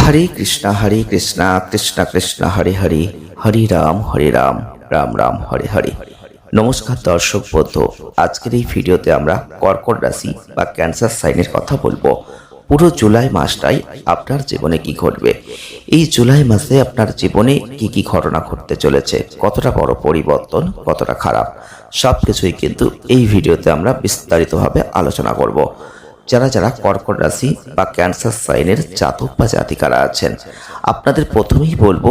হরে কৃষ্ণ কৃষ্ণ কৃষ্ণ হরে হরে, হরে রাম রাম রাম হরে হরে। নমস্কার দর্শক বন্ধু, আজকের এই ভিডিওতে আমরা কর্কট রাশি বা ক্যান্সার সাইনের কথা বলবো। পুরো জুলাই মাসটাই আপনার জীবনে কি ঘটবে, এই জুলাই মাসে আপনার জীবনে কি কি ঘটনা ঘটতে চলেছে, কতটা বড় পরিবর্তন, কতটা খারাপ, সবকিছুই কিন্তু এই ভিডিওতে আমরা বিস্তারিতভাবে আলোচনা করব। যারা যারা কর্কট রাশি বা ক্যান্সার সাইনের জাতক বা জাতিকারা আছেন, আপনাদের প্রথমেই বলবো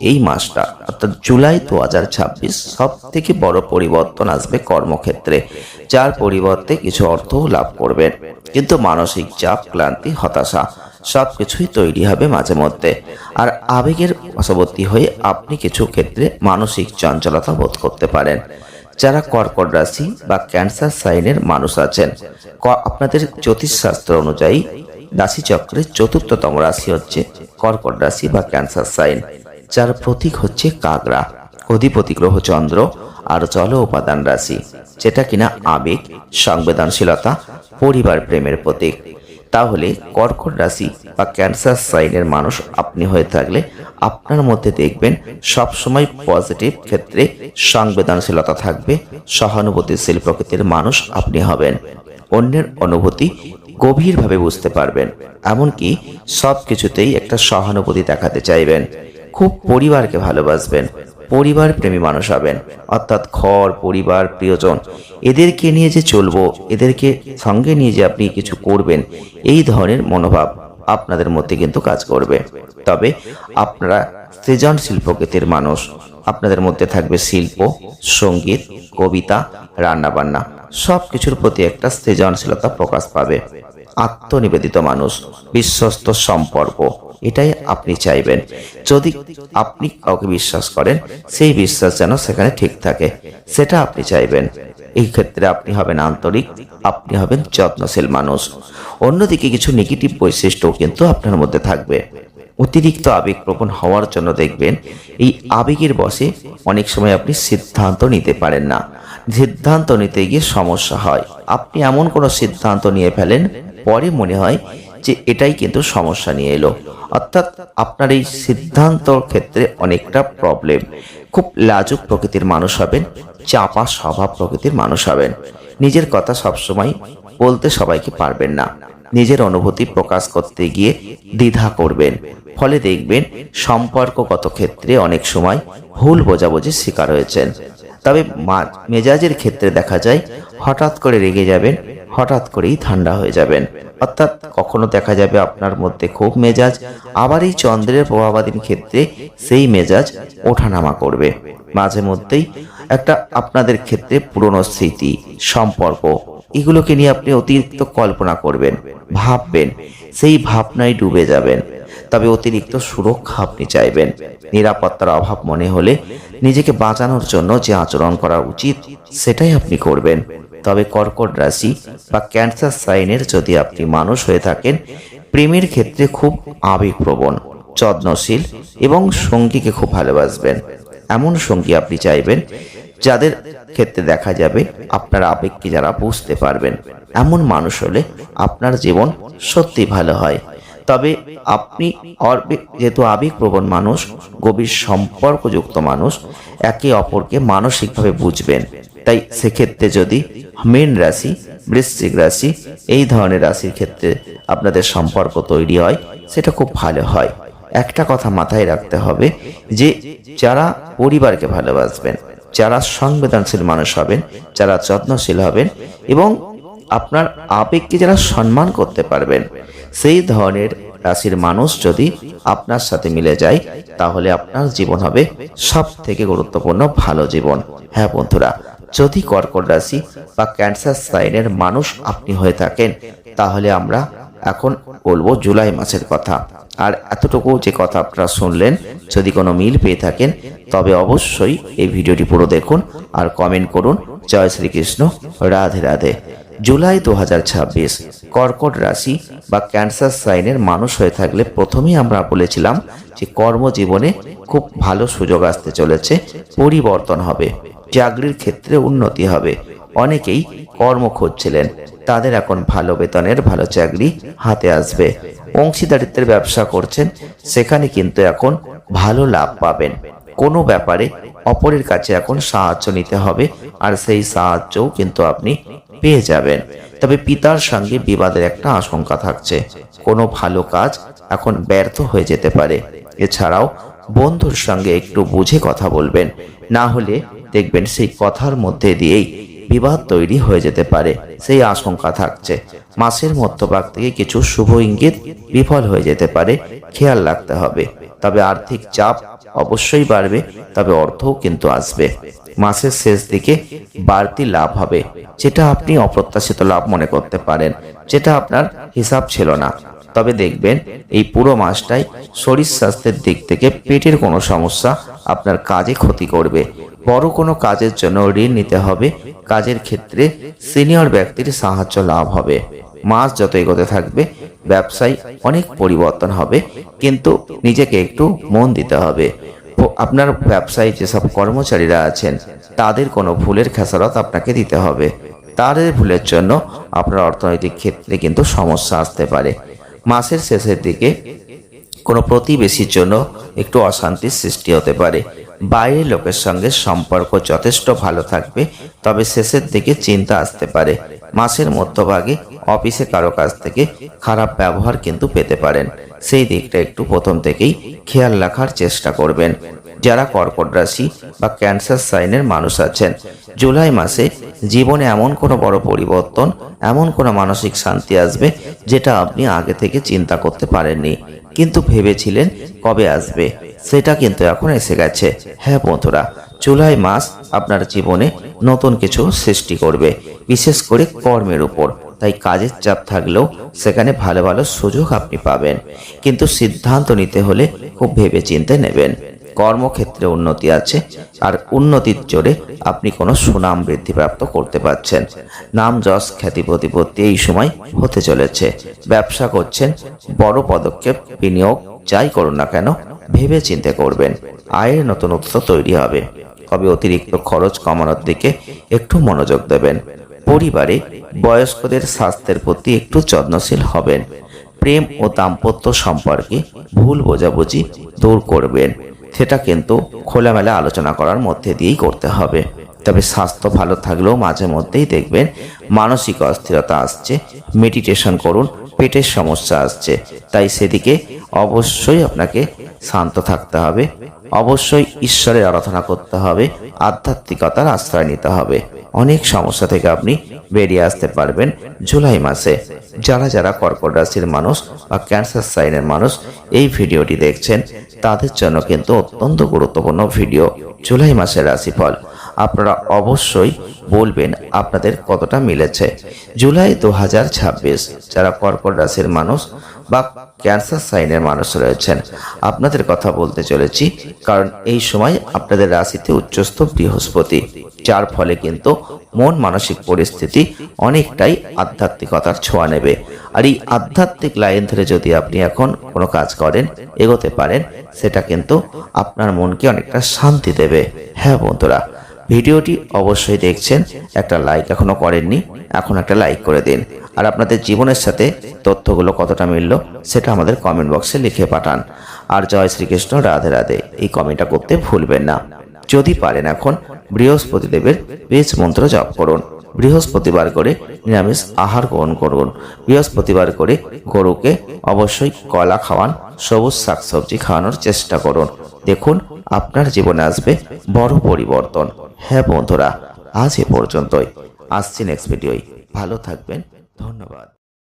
এই মাসটা অর্থাৎ জুলাই 2026 সব থেকে বড় পরিবর্তন আসবে কর্মক্ষেত্রে, যার পরিবর্তে কিছু অর্থ লাভ করবেন, কিন্তু মানসিক চাপ, ক্লান্তি, হতাশা সবকিছুই তৈরি হবে মাঝে মধ্যে। আর আবেগের বশবর্তী হয়ে আপনি কিছু ক্ষেত্রে মানসিক চঞ্চলতা বোধ করতে পারেন। যারা কর্কট রাশি বা ক্যান্সার সাইনের মানুষ আছেন, আপনাদের জ্যোতিষশাস্ত্র অনুযায়ী রাশিচক্রের চতুর্থতম রাশি হচ্ছে কর্কট রাশি বা ক্যান্সার সাইন, যার প্রতীক হচ্ছে কাগড়া, অধিপতি গ্রহ চন্দ্র, আর জল উপাদান রাশি, যেটা কিনা আবেগ, সংবেদনশীলতা, পরিবার, প্রেমের প্রতীক। তাহলে কর্কট রাশি বা ক্যান্সার সাইনের মানুষ আপনি হয়ে থাকলে আপনার মধ্যে দেখবেন সবসময় পজিটিভ ক্ষেত্রে সংবেদনশীলতা থাকবে, সহানুভূতিশীল প্রকৃতির মানুষ আপনি হবেন, অন্যের অনুভূতি গভীরভাবে বুঝতে পারবেন, এমনকি সব কিছুতেই একটা সহানুভূতি দেখাতে চাইবেন, খুব পরিবারকে ভালোবাসবেন, পরিবার প্রেমী মানুষ হবেন, অর্থাৎ ঘর, পরিবার, প্রিয়জন এদেরকে নিয়ে যে চলবো, এদেরকে সঙ্গে নিয়ে যে আপনি কিছু করবেন, এই ধরনের মনোভাব আপনাদের মধ্যে কিন্তু কাজ করবে। তবে আপনারা সৃজনশীল প্রকৃতির মানুষ, আপনাদের মধ্যে থাকবে শিল্প, সঙ্গীত, কবিতা, রান্নাবান্না সব কিছুর প্রতি একটা সৃজনশীলতা প্রকাশ পাবে। আত্মনিবেদিত মানুষ, বিশ্বস্ত সম্পর্ক এটাই আপনি চাইবেন। যদি আপনি কাউকে বিশ্বাস করেন, সেই বিশ্বাস যেন সেখানে ঠিক থাকে, সেটা আপনি চাইবেন। এই ক্ষেত্রে আপনি হবেন আন্তরিক, আপনি হবেন যত্নশীল মানুষ। অন্যদিকে কিছু নেগেটিভ বৈশিষ্ট্য কিন্তু আপনার মধ্যে থাকবে। অতিরিক্ত আবেগপ্রবণ হওয়ার জন্য দেখবেন এই আবেগের বশে অনেক সময় আপনি সিদ্ধান্ত নিতে পারেন না, সিদ্ধান্ত নিতে গিয়ে সমস্যা হয়। আপনি এমন কোনো সিদ্ধান্ত নিয়ে ফেলেন, পরে মনে হয় যে এটাই কিন্তু সমস্যা নিয়ে এলো, অর্থাৎ আপনার এই সিদ্ধান্তর ক্ষেত্রে অনেকটা প্রবলেম। খুব লাজুক প্রকৃতির মানুষ হবেন, চাপা স্বভাব প্রকৃতির মানুষ হবেন, নিজের কথা সবসময় বলতে সবাইকে পারবেন না, নিজের অনুভূতি প্রকাশ করতে গিয়ে দ্বিধা করবেন, ফলে দেখবেন সম্পর্কগত ক্ষেত্রে অনেক সময় ভুল বোঝাবুঝির শিকার হয়েছেন। তবে মেজাজের ক্ষেত্রে দেখা যায় হঠাৎ করে রেগে যাবেন, হঠাৎ করেই ঠান্ডা হয়ে যাবেন, অর্থাৎ কখনো দেখা যাবে আপনার মধ্যে খুব মেজাজ, আবার এই চন্দ্রের প্রভাবাধীন ক্ষেত্রে সেই মেজাজ ওঠানামা করবে। মাঝে মধ্যেই একটা আপনাদের ক্ষেত্রে পুরনো স্মৃতি, সম্পর্ক এগুলোকে নিয়ে আপনি অতিরিক্ত কল্পনা করবেন, ভাববেন, সেই ভাবনায় ডুবে যাবেন। তবে অতিরিক্ত সুরক্ষা আপনি চাইবেন, নিরাপত্তার অভাব মনে হলে নিজেকে বাঁচানোর জন্য যে আচরণ করা উচিত সেটাই আপনি করবেন। তবে কর্কট রাশি বা ক্যান্সার সাইনের যদি আপনি মানুষ হয়ে থাকেন, প্রেমের ক্ষেত্রে খুব আবেগপ্রবণ, যত্নশীল এবং সঙ্গীকে খুব ভালোবাসবেন। এমন সঙ্গী আপনি চাইবেন যাদের ক্ষেত্রে দেখা যাবে আপনার আবেগকে যারা বুঝতে পারবেন। এমন মানুষ হলে আপনার জীবন সত্যি ভালো হয়। তবে আপনি যেহেতু আবেগপ্রবণ মানুষ, গভীর সম্পর্কযুক্ত মানুষ, একে অপরকে মানসিকভাবে বুঝবেন, তাই সেক্ষেত্রে যদি মীন রাশি, বৃশ্চিক রাশি এই ধরনের রাশির ক্ষেত্রে আপনাদের সম্পর্ক তৈরি হয়, সেটা খুব ভালো হয়। একটা কথা মাথায় রাখতে হবে যে যারা পরিবারকে ভালোবাসবেন, যারা সংবেদনশীল মানুষ হবেন, যারা যত্নশীল হবেন এবং আপনার আবেগকে যারা সম্মান করতে পারবেন, সেই ধরনের রাশির মানুষ যদি আপনার সাথে মিলে যায়, তাহলে আপনার জীবন হবে সব থেকে গুরুত্বপূর্ণ ভালো জীবন। হ্যাঁ বন্ধুরা, যদি কর্কট রাশি বা ক্যান্সার সাইনের মানুষ আপনি হয়ে থাকেন, তাহলে আমরা এখন বলবো জুলাই মাসের কথা। আর এতটুকু যে কথা আপনারা শুনলেন, যদি কোনো মিল পেয়ে থাকেন তবে অবশ্যই এই ভিডিওটি পুরো দেখুন আর কমেন্ট করুন। জয় শ্রীকৃষ্ণ, রাধে রাধে। জুলাই 2026 কর্কট রাশি বা ক্যান্সার সাইনের মানুষ হয়ে থাকলে প্রথমেই আমরা বলেছিলাম যে কর্মজীবনে খুব ভালো সুযোগ আসতে চলেছে, পরিবর্তন হবে, চাকরির ক্ষেত্রে উন্নতি হবে। অনেকেই কর্ম খুঁজছিলেন, তাদের এখন ভালো বেতনের ভালো চাকরি হাতে আসবে। অংশীদারিত্বের ব্যবসা করছেন, সেখানে কিন্তু এখন ভালো লাভ পাবেন। কোনো ব্যাপারে অপরের কাছে এখন সাহায্য নিতে হবে, আর সেই সাহায্যও কিন্তু আপনি পেয়ে যাবেন। তবে পিতার সঙ্গে বিবাদের একটা আশঙ্কা থাকছে, কোনো ভালো কাজ এখন ব্যর্থ হয়ে যেতে পারে। এছাড়াও বন্ধুর সঙ্গে একটু বুঝে কথা বলবেন, না হলে দেখবেন সেই কথার মধ্যে দিয়েই বিবাদ তৈরি হয়ে যেতে পারে, সেই আশঙ্কা থাকছে। মাসের মধ্যভাগ থেকে কিছু শুভ ইঙ্গিত বিফল হয়ে যেতে পারে, খেয়াল রাখতে হবে। তবে আর্থিক চাপ অবশ্যই বাড়বে, তবে অর্থও কিন্তু আসবে। মাসের শেষ দিকে বাড়তি লাভ হবে, যেটা আপনি অপ্রত্যাশিত লাভ মনে করতে পারেন, যেটা আপনার হিসাব ছিল না। তবে দেখবেন এই পুরো মাসটাই শরীর স্বাস্থ্যের দিক থেকে পেটের কোনো সমস্যা আপনার কাজে ক্ষতি করবে। বড় কোনো কাজের জন্য ঋণ নিতে হবে, কাজের ক্ষেত্রে সিনিয়র ব্যক্তির সাহায্য লাভ হবে। মাস যত এগোতে থাকবে ব্যবসায় অনেক পরিবর্তন হবে, কিন্তু নিজেকে একটু মন দিতে হবে। আপনার ব্যবসায় যেসব কর্মচারীরা আছেন তাদের কোনো ভুলের খেসারত আপনাকে দিতে হবে। তাদের ভুলের জন্য আপনার অর্থনৈতিক ক্ষেত্রে কিন্তু সমস্যা আসতে পারে। মাসের শেষের দিকে কোনো প্রতিবেশীর জন্য একটু অশান্তির সৃষ্টি হতে পারে। বাইরের লোকের সঙ্গে সম্পর্ক যথেষ্ট ভালো থাকবে, তবে শেষের দিকে চিন্তা আসতে পারে। মাসের মধ্যভাগে অফিসে কারো কাছ থেকে খারাপ ব্যবহার কিন্তু পেতে পারেন, সেই দিকটা একটু প্রথম থেকেই খেয়াল রাখার চেষ্টা করবেন। যারা কর্কট রাশি বা ক্যান্সার সাইনের মানুষ আছেন, জুলাই মাসে জীবনে এমন কোনো বড় পরিবর্তন, এমন কোনো মানসিক শান্তি আসবে যেটা আপনি আগে থেকে চিন্তা করতে পারেননি, কিন্তু ভেবেছিলেন কবে আসবে, সেটা কিন্তু এখন এসে গেছে। হ্যাঁ বন্ধুরা, জুলাই মাস আপনার জীবনে নতুন কিছু সৃষ্টি করবে, বিশেষ করে কর্মের উপর। তাই কাজের চাপ থাকলেও সেখানে ভালো ভালো সুযোগ আপনি পাবেন, কিন্তু সিদ্ধান্ত নিতে হলে খুব ভেবেচিন্তে নেবেন। কর্মক্ষেত্রে উন্নতি আছে, আর উন্নতির জোরে আপনি কোনো সুনাম বৃদ্ধিপ্রাপ্ত করতে পারছেন। নাম যশ খ্যাতি প্রতিপত্তি এই সময় হতে চলেছে। ব্যবসা করছেন, বড় পদক্ষেপ বিনিয়োগ যাই করুন না কেন ভেবে চিন্তে করবেন। আয়ের নতুন উৎস তৈরি হবে, তবে অতিরিক্ত খরচ কমানোর দিকে একটু মনোযোগ দেবেন। পরিবারে বয়স্কদের স্বাস্থ্যের প্রতি একটু যত্নশীল হবেন। প্রেম ও দাম্পত্য সম্পর্কে ভুল বোঝাবুঝি দূর করবেন, সেটা কিন্তু খোলামেলা আলোচনা করার মধ্যে দিয়েই করতে হবে। তবে স্বাস্থ্য ভালো থাকলেও মাঝে মধ্যেই দেখবেন মানসিক অস্থিরতা আসছে। মেডিটেশন করুন, পেটের সমস্যা আসছে, তাই সেদিকে অবশ্যই আপনাকে শান্ত থাকতে হবে। অবশ্যই ঈশ্বরের আরাধনা করতে হবে, আধ্যাত্মিকতার আশ্রয় নিতে হবে। অনেক সমস্যা থেকে আপনি বেরিয়ে আসতে পারবেন জুলাই মাসে। যারা যারা কর্কট রাশির মানুষ বা ক্যান্সার সাইনের মানুষ এই ভিডিওটি দেখছেন, তাদের জন্য কিন্তু অত্যন্ত গুরুত্বপূর্ণ ভিডিও জুলাই মাসের রাশিফল। আপনারা অবশ্যই বলবেন আপনাদের কতটা মিলেছে। জুলাই 2026 যারা কর্কট রাশির মানুষ বা ক্যান্সার সাইনের মানুষ রয়েছেন, আপনাদের কথা বলতে চলেছি, কারণ এই সময় আপনাদের রাশিতে উচ্চস্থ বৃহস্পতি, যার ফলে কিন্তু মন মানসিক পরিস্থিতি অনেকটাই আধ্যাত্মিকতার ছোঁয়া নেবে। আর এই আধ্যাত্মিক লাইন ধরে যদি আপনি এখন কোনো কাজ করেন, এগোতে পারেন, সেটা কিন্তু আপনার মনকে অনেকটা শান্তি দেবে। হ্যাঁ বন্ধুরা, ভিডিওটি অবশ্যই দেখছেন, একটা লাইক এখনো করেননি, এখন একটা লাইক করে দিন। আর আপনাদের জীবনের সাথে তথ্যগুলো কতটা মিলল সেটা আমাদের কমেন্ট বক্সে লিখে পাঠান। আর জয় শ্রীকৃষ্ণ, রাধে রাধে এই কমেন্টটা করতে ভুলবেন না। যদি পারেন এখন বৃহস্পতি দেবের বীজ মন্ত্র জপ করুন। বৃহস্পতিবার করে নিরামিষ আহার গ্রহণ করুন। বৃহস্পতিবার করে গরুকে অবশ্যই কলা খাওয়ান, সবুজ শাকসবজি খাওয়ানোর চেষ্টা করুন। দেখুন আপনার জীবনে আসবে বড় পরিবর্তন। হ্যাঁ বন্ধুরা, আজ এ পর্যন্তই। আসছি নেক্সট ভিডিওয়। ভালো থাকবেন, ধন্যবাদ।